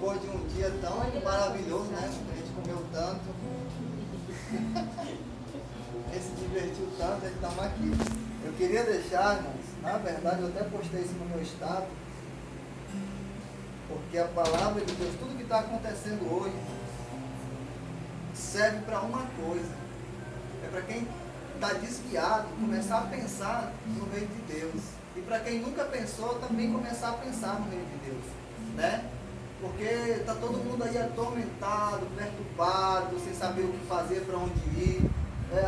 depois de um dia tão maravilhoso, né? A gente comeu tanto, a gente se divertiu tanto, a gente estamos aqui. Eu queria deixar, irmãos, na verdade eu até postei isso no meu estado, porque a palavra de Deus, tudo que está acontecendo hoje, serve para uma coisa. É para quem está desviado começar a pensar no reino de Deus. E para quem nunca pensou, também começar a pensar no reino de Deus. Né? Porque está todo mundo aí atormentado, perturbado, sem saber o que fazer, para onde ir.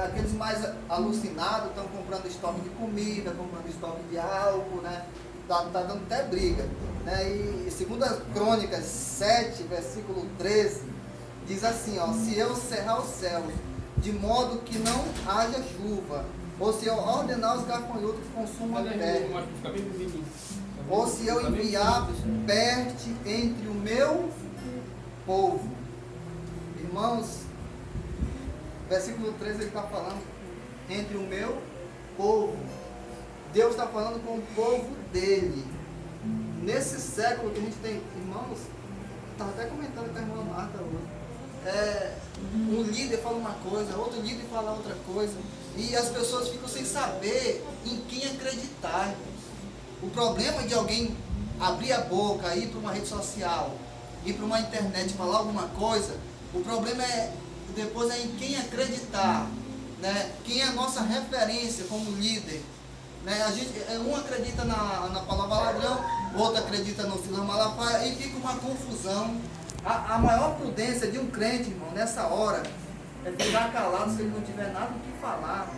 Aqueles mais alucinados estão comprando estoque de comida, comprando estoque de álcool, né? Tá dando até briga. Né? E 2 Crônicas 7, versículo 13, diz assim, ó, se eu cerrar os céus, de modo que não haja chuva, ou se eu ordenar os gafanhotos que consumam a terra, ou se eu enviar peste entre o meu povo. Irmãos, versículo 13 ele está falando entre o meu povo. Deus está falando com o povo dele. Nesse século que a gente tem, irmãos, estava até comentando com a irmã Marta hoje. Um líder fala uma coisa, outro líder fala outra coisa, e as pessoas ficam sem saber em quem acreditar, irmãos. O problema de alguém abrir a boca, ir para uma rede social, ir para uma internet, falar alguma coisa, o problema depois é em quem acreditar, né? Quem é a nossa referência como líder. Né? Um acredita na palavra ladrão, outro acredita no Silas Malafaia, e fica uma confusão. A maior prudência de um crente, irmão, nessa hora, é ficar calado se ele não tiver nada o que falar.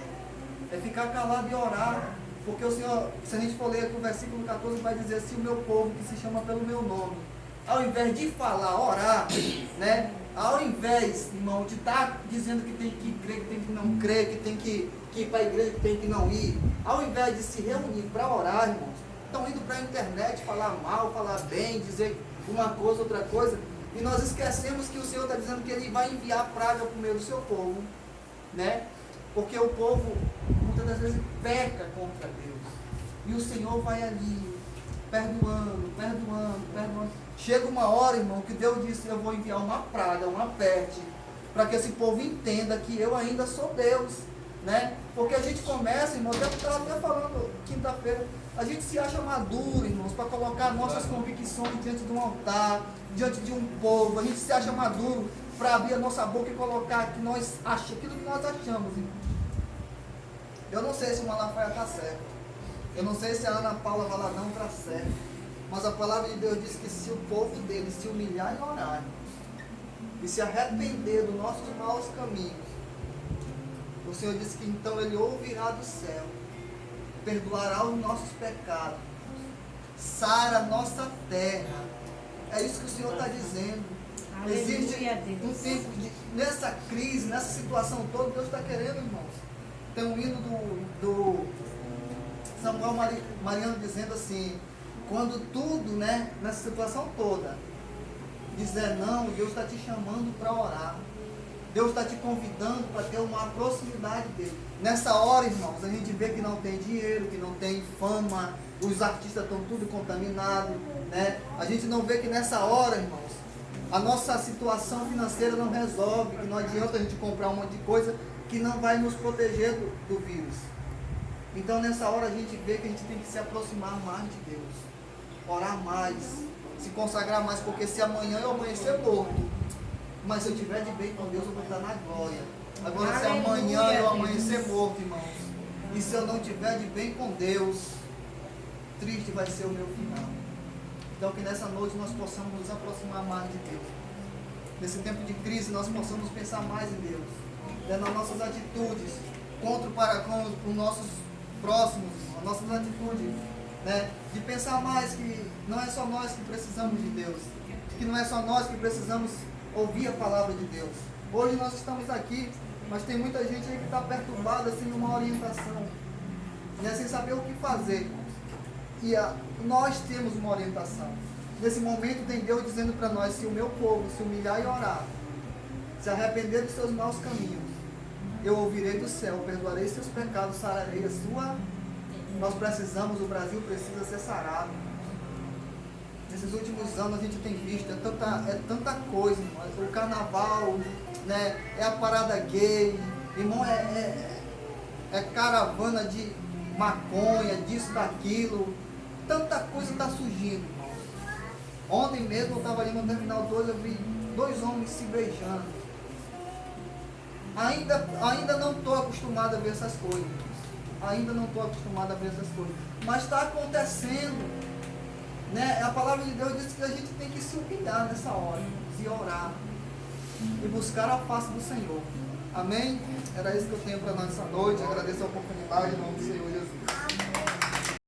É ficar calado e orar. Porque o Senhor, se a gente for ler aqui o versículo 14, vai dizer assim, o meu povo que se chama pelo meu nome. Ao invés de falar, orar, né? Ao invés, irmão, de estar dizendo que tem que crer, que tem que não crer, que tem que ir para a igreja, que tem que não ir, ao invés de se reunir para orar, irmãos, estão indo para a internet falar mal, falar bem, dizer uma coisa, outra coisa, e nós esquecemos que o Senhor está dizendo que Ele vai enviar praga para o meio do seu povo, né? Porque o povo, muitas das vezes, peca contra Deus. E o Senhor vai ali, perdoando. Chega uma hora, irmão, que Deus disse, eu vou enviar uma praga, uma peste, para que esse povo entenda que eu ainda sou Deus, né? Porque a gente começa, irmão, eu estava até falando quinta-feira, a gente se acha maduro, irmãos, para colocar nossas convicções diante de um altar, diante de um povo, a gente se acha maduro para abrir a nossa boca e colocar que nós achamos, aquilo que nós achamos, irmão. Eu não sei se o Malafaia está certo, eu não sei se a Ana Paula Valadão está certa, mas a palavra de Deus diz que se o povo dele se humilhar e orar, e se arrepender dos nossos maus caminhos, o Senhor disse que então Ele ouvirá do céu, perdoará os nossos pecados, sara a nossa terra. É isso que o Senhor está dizendo. Aleluia, Existe Deus. um tempo nessa crise, nessa situação toda, Deus está querendo, irmãos. Tem um hino do Samuel Mariano dizendo assim, quando tudo, né, nessa situação toda, dizer não, Deus está te chamando para orar. Deus está te convidando para ter uma proximidade dele. Nessa hora, irmãos, a gente vê que não tem dinheiro, que não tem fama, os artistas estão tudo contaminados, né? A gente não vê que nessa hora, irmãos, a nossa situação financeira não resolve, que não adianta a gente comprar um monte de coisa que não vai nos proteger do vírus. Então, nessa hora, a gente vê que a gente tem que se aproximar mais de Deus, orar mais, se consagrar mais, porque se amanhã eu amanhecer morto, mas se eu estiver de bem com Deus, eu vou estar na glória. Agora, se amanhã eu amanhecer morto, irmãos, e se eu não estiver de bem com Deus, triste vai ser o meu final. Então, que nessa noite nós possamos nos aproximar mais de Deus. Nesse tempo de crise, nós possamos pensar mais em Deus, né, nas nossas atitudes, para com os nossos próximos, as nossas atitudes, né, de pensar mais que não é só nós que precisamos de Deus, que não é só nós que precisamos ouvir a palavra de Deus. Hoje nós estamos aqui, mas tem muita gente aí que está perturbada sem uma orientação, né, sem saber o que fazer. E nós temos uma orientação. Nesse momento tem Deus dizendo para nós, se o meu povo se humilhar e orar, se arrepender dos seus maus caminhos, eu ouvirei do céu, perdoarei seus pecados, sararei a sua. Nós precisamos, o Brasil precisa ser sarado. Nesses últimos anos a gente tem visto, é tanta coisa, irmão. O carnaval, né? É a parada gay, irmão, é caravana de maconha, disso, daquilo. Tanta coisa está surgindo, irmão. Ontem mesmo eu estava ali no Terminal 2, eu vi 2 homens se beijando. Ainda não estou acostumado a ver essas coisas, irmãos. Ainda não estou acostumado a ver essas coisas. Mas está acontecendo. Né? A palavra de Deus diz que a gente tem que se humilhar nessa hora, e orar, e buscar a face do Senhor. Amém? Era isso que eu tenho para nós essa noite. Agradeço a oportunidade em nome do Senhor Jesus.